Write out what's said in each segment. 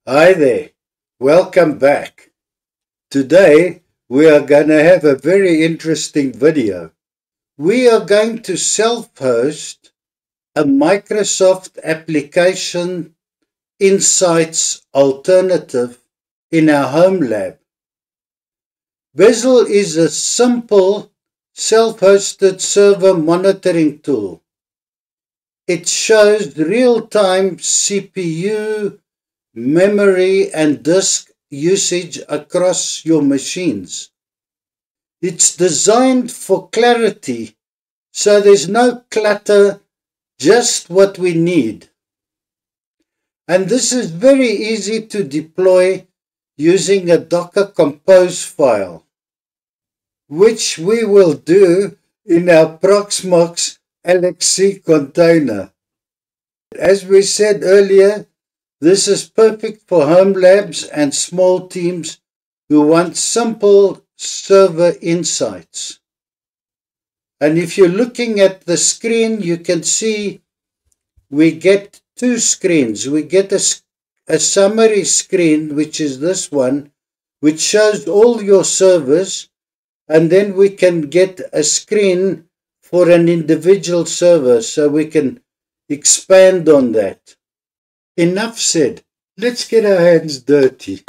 Hi there, welcome back. Today we are going to have a very interesting video. We are going to self-host a Microsoft Application Insights alternative in our home lab. Bezel is a simple self-hosted server monitoring tool. It shows real-time CPU, memory and disk usage across your machines. It's designed for clarity, so there's no clutter, just what we need. And this is very easy to deploy using a Docker Compose file, which we will do in our Proxmox LXC container. As we said earlier, this is perfect for home labs and small teams who want simple server insights. And if you're looking at the screen, you can see we get two screens. We get a summary screen, which is this one, which shows all your servers, and then we can get a screen for an individual server, so we can expand on that. Enough said. Let's get our hands dirty.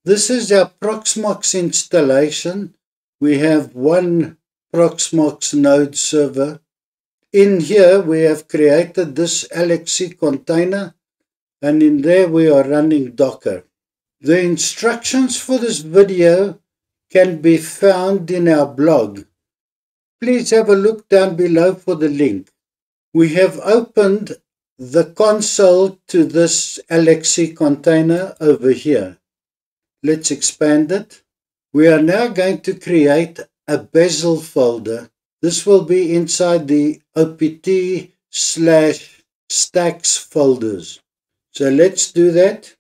This is our Proxmox installation. We have one Proxmox node server. In here we have created this LXC container, and in there we are running Docker. The instructions for this video can be found in our blog. Please have a look down below for the link. We have opened the console to this LXC container over here. Let's expand it. We are now going to create a Bezel folder. This will be inside the opt/stacks folders. So let's do that.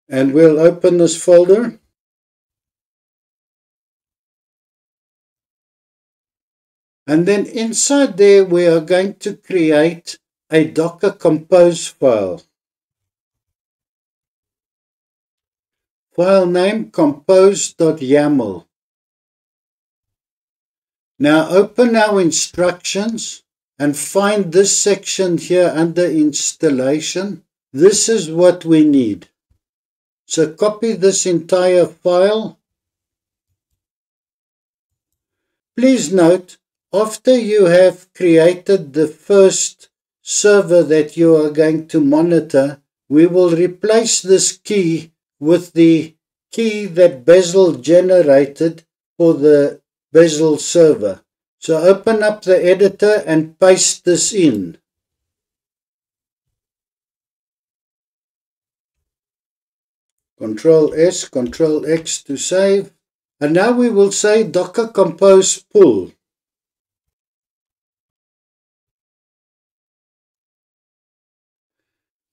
And we'll open this folder. And then inside there we are going to create a Docker Compose file. File name compose.yaml. Now open our instructions and find this section here under installation. This is what we need. So copy this entire file. Please note, after you have created the first server that you are going to monitor, we will replace this key with the key that Bezel generated for the Bezel server. So open up the editor and paste this in. Control S, Control X to save. And now we will say Docker Compose pull.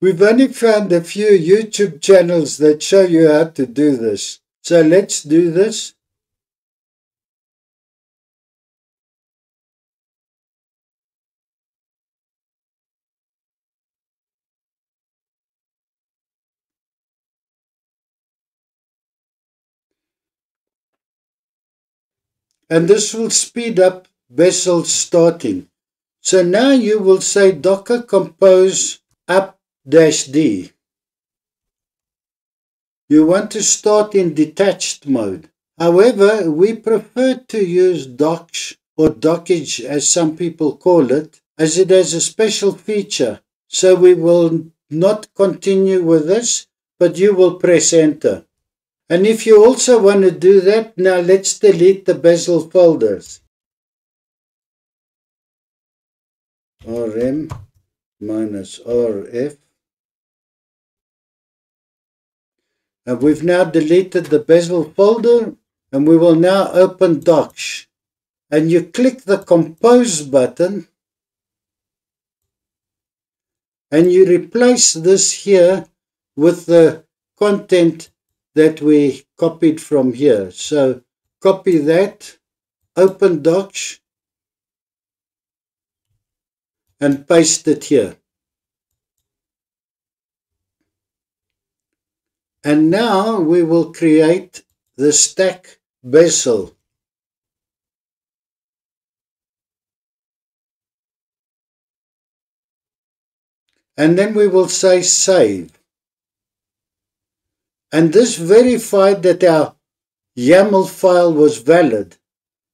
We've only found a few YouTube channels that show you how to do this. So let's do this. And this will speed up Bezel starting. So now you will say Docker Compose up-d. You want to start in detached mode. However, we prefer to use Docksh or Dockage as some people call it, as it has a special feature. So we will not continue with this, but you will press enter. And if you also want to do that, now let's delete the Bezel folders. rm-rf. And we've now deleted the Bezel folder, and we will now open Docksh. And you click the Compose button, and you replace this here with the content that we copied from here. So copy that open docs and paste it here. And now we will create the stack bezel. And then we will say save. And this verified that our YAML file was valid.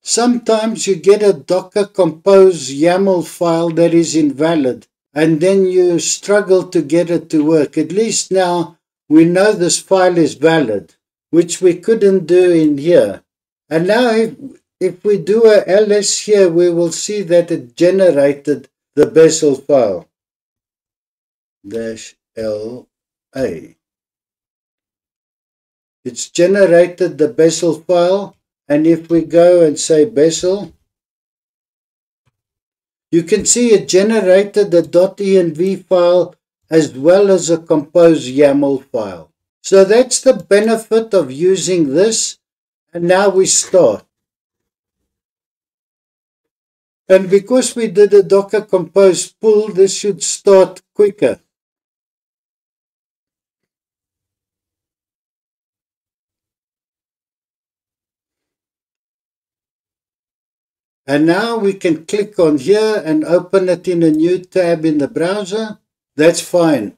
Sometimes you get a Docker Compose YAML file that is invalid, and then you struggle to get it to work. At least now we know this file is valid, which we couldn't do in here. And now if we do a ls here, we will see that it generated the bezel file. -LA. It's generated the bezel file, and if we go and say bezel, you can see it generated the .env file as well as a Compose YAML file. So that's the benefit of using this, and now we start. And because we did a Docker Compose pull, this should start quicker. And now we can click on here and open it in a new tab in the browser. That's fine.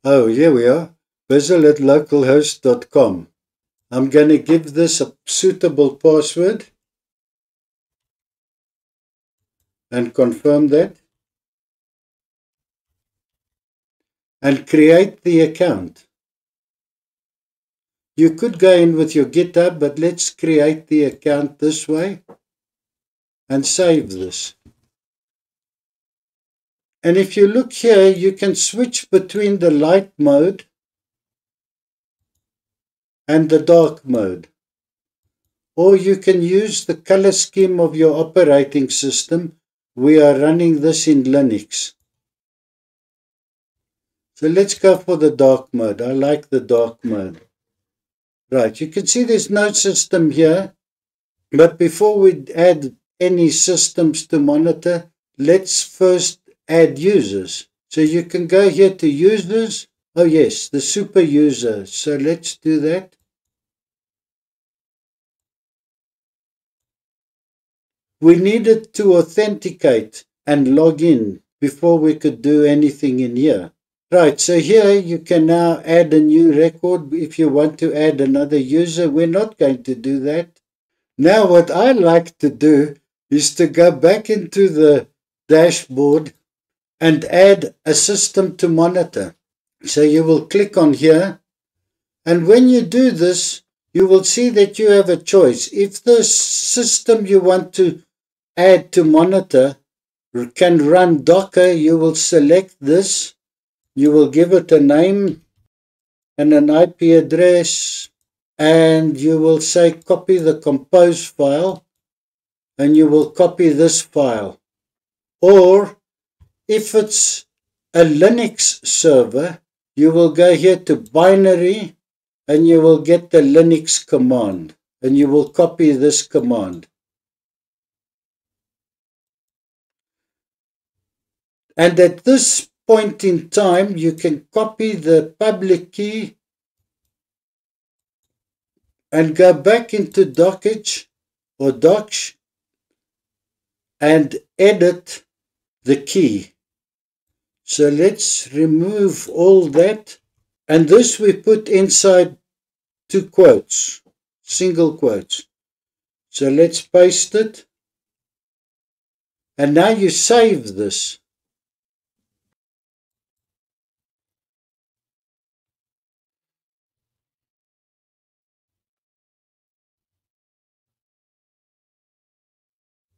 Oh, here we are. bezel@localhost.com. I'm going to give this a suitable password and confirm that. And create the account. You could go in with your GitHub, but let's create the account this way. And save this. And if you look here, you can switch between the light mode and the dark mode. Or you can use the color scheme of your operating system. We are running this in Linux. So let's go for the dark mode. I like the dark mode. Right, you can see there's no system here. But before we add any systems to monitor, let's first add users. So you can go here to users. Oh yes, the super user. So let's do that. We needed to authenticate and log in before we could do anything in here. Right, so here you can now add a new record. If you want to add another user, we're not going to do that. Now what I like to do is to go back into the dashboard and add a system to monitor. So you will click on here, and when you do this, you will see that you have a choice. If the system you want to add to monitor can run Docker, you will select this. You will give it a name and an IP address, and you will say copy the Compose file. And you will copy this file. Or if it's a Linux server, you will go here to binary and you will get the Linux command and you will copy this command. And at this point in time, you can copy the public key and go back into Dockage or Docs and edit the key. So let's remove all that. And this we put inside two quotes, single quotes. So let's paste it. And now you save this.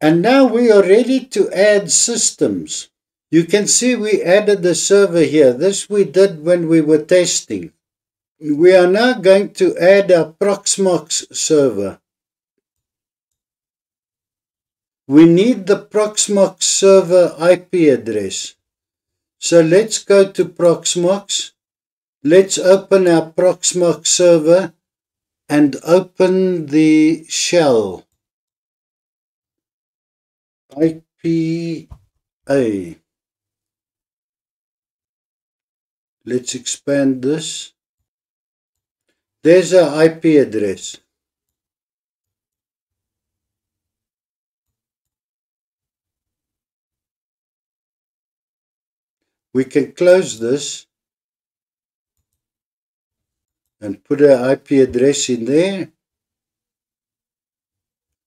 And now we are ready to add systems. You can see we added the server here. This we did when we were testing. We are now going to add our Proxmox server. We need the Proxmox server IP address. So let's go to Proxmox. Let's open our Proxmox server and open the shell. IPA. Let's expand this. There's our IP address. We can close this and put our IP address in there.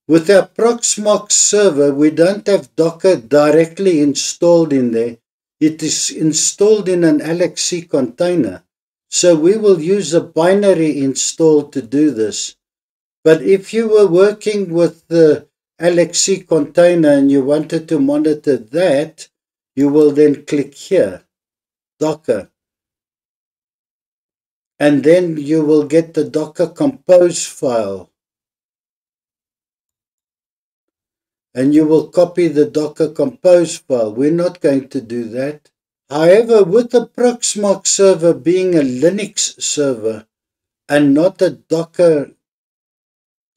With our Proxmox server, we don't have Docker directly installed in there. It is installed in an LXC container. So we will use a binary install to do this. But if you were working with the LXC container and you wanted to monitor that, you will then click here, Docker. And then you will get the Docker Compose file. And you will copy the Docker Compose file. We're not going to do that. However, with the Proxmox server being a Linux server and not a Docker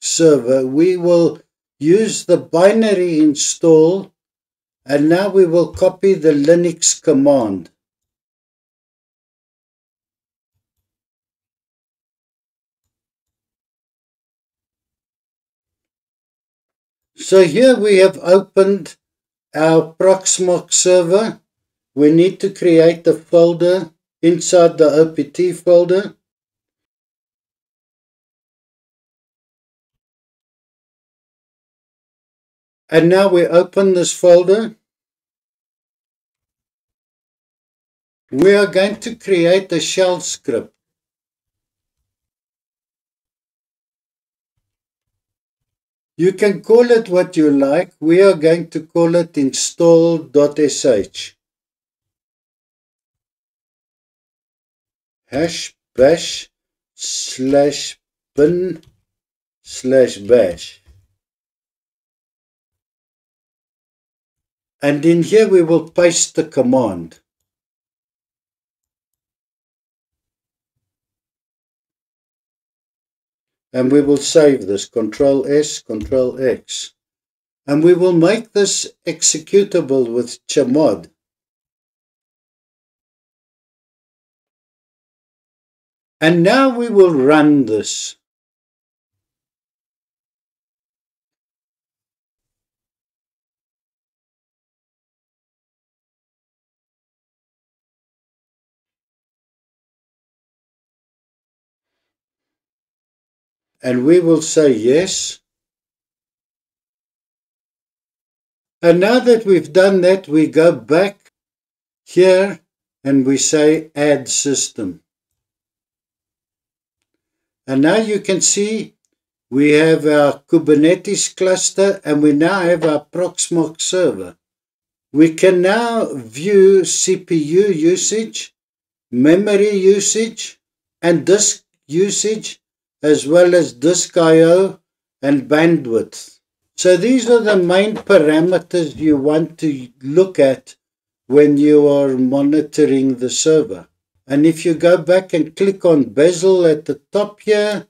server, we will use the binary install, and now we will copy the Linux command. So here we have opened our Proxmox server. We need to create a folder inside the OPT folder. And now we open this folder. We are going to create a shell script. You can call it what you like. We are going to call it install.sh. #bash /bin/bash. And in here we will paste the command. And we will save this, Ctrl+S, Ctrl+X. And we will make this executable with chmod. And now we will run this. And we will say yes. And now that we've done that, we go back here and we say add system. And now you can see we have our Kubernetes cluster and we now have our Proxmox server. We can now view CPU usage, memory usage, and disk usage, as well as disk I/O and bandwidth. So these are the main parameters you want to look at when you are monitoring the server. And if you go back and click on bezel at the top here,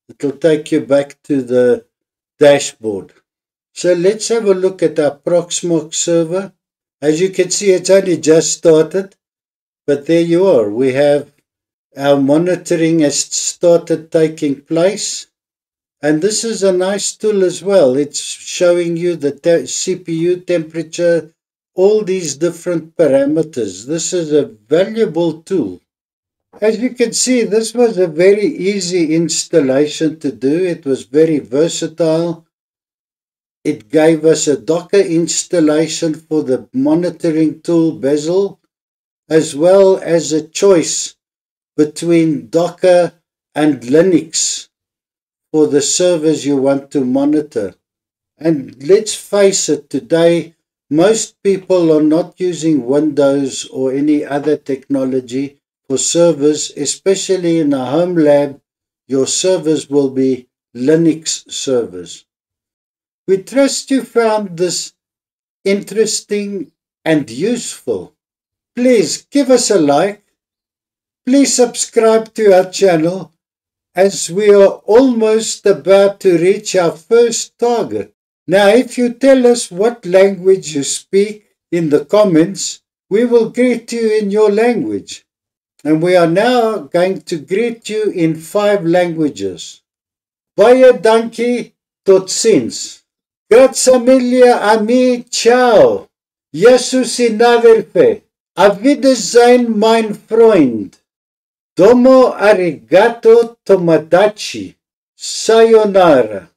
it will take you back to the dashboard. So let's have a look at our Proxmox server. As you can see, it's only just started, but there you are. We have our monitoring has started taking place. And this is a nice tool as well. It's showing you the CPU temperature, all these different parameters. This is a valuable tool. As you can see, this was a very easy installation to do. It was very versatile. It gave us a Docker installation for the monitoring tool Bezel, as well as a choice between Docker and Linux for the servers you want to monitor. And let's face it, today, most people are not using Windows or any other technology for servers, especially in a home lab. Your servers will be Linux servers. We trust you found this interesting and useful. Please give us a like. Please subscribe to our channel, as we are almost about to reach our first target. Now, if you tell us what language you speak in the comments, we will greet you in your language. And we are now going to greet you in 5 languages. Baie dankie, tot ziens. Grazie mille a me, ciao. Jesus in Navelfe. Auf Wiedersehen, mein Freund. Domo arigato tomodachi. Sayonara.